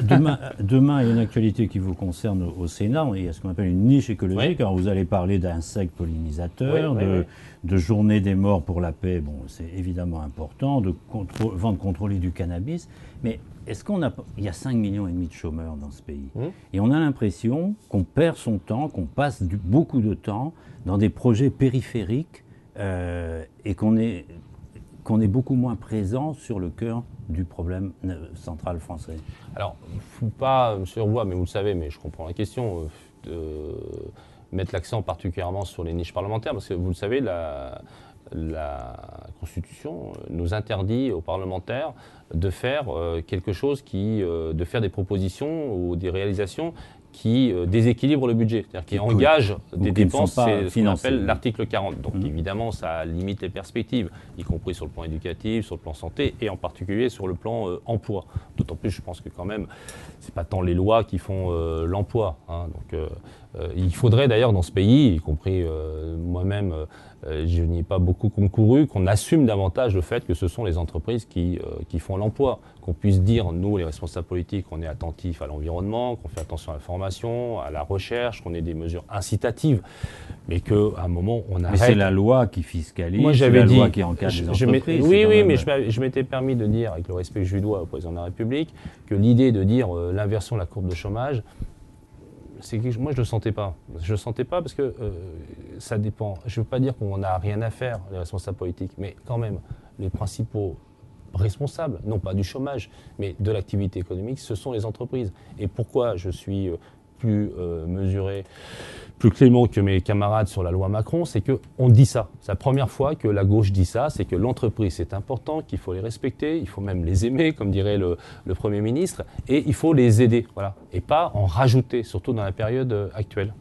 Demain, il y a une actualité qui vous concerne au Sénat. Il y a ce qu'on appelle une niche écologique. Oui, Alors, vous allez parler d'insectes oui, pollinisateurs, oui, oui. de journée des morts pour la paix. Bon, c'est évidemment important, de vente contrôlée du cannabis. Mais est-ce qu'on a, il y a 5,5 millions de chômeurs dans ce pays. Hmm. Et on a l'impression qu'on perd son temps, qu'on passe beaucoup de temps dans des projets périphériques et qu'on est beaucoup moins présent sur le cœur du problème central français. Alors, il ne faut pas, monsieur Roy, mais vous le savez, mais je comprends la question, de mettre l'accent particulièrement sur les niches parlementaires, parce que vous le savez, la Constitution nous interdit aux parlementaires de faire quelque chose de faire des propositions ou des réalisations qui déséquilibrent le budget, c'est-à-dire qui engagent des qui ne sont dépenses, pas c'est ce qu'on financées. appelle l'article 40. Donc évidemment, ça limite les perspectives, y compris sur le plan éducatif, sur le plan santé, et en particulier sur le plan emploi. D'autant plus, je pense que quand même, c'est pas tant les lois qui font l'emploi. Hein. Donc il faudrait d'ailleurs dans ce pays, y compris moi-même, je n'y ai pas beaucoup concouru, qu'on assume davantage le fait que ce sont les entreprises qui font l'emploi. Qu'on puisse dire, nous, les responsables politiques, qu'on est attentifs à l'environnement, qu'on fait attention à la formation, à la recherche, qu'on ait des mesures incitatives, mais qu'à un moment, on arrête. Mais c'est la loi qui fiscalise, Moi, c'est la loi qui encadre les entreprises. Oui, mais je m'étais permis de dire, avec le respect que je lui dois au président de la République, que l'idée de dire l'inversion de la courbe de chômage, moi, je ne le sentais pas. Je ne le sentais pas parce que ça dépend. Je ne veux pas dire qu'on n'a rien à faire, les responsables politiques, mais quand même, les principaux responsables, non pas du chômage, mais de l'activité économique, ce sont les entreprises. Et pourquoi je suis plus mesuré, plus clément que mes camarades sur la loi Macron, c'est qu'on dit ça. C'est la première fois que la gauche dit ça, c'est que l'entreprise c'est important, qu'il faut les respecter, il faut même les aimer, comme dirait le Premier ministre, et il faut les aider, voilà, et pas en rajouter, surtout dans la période actuelle.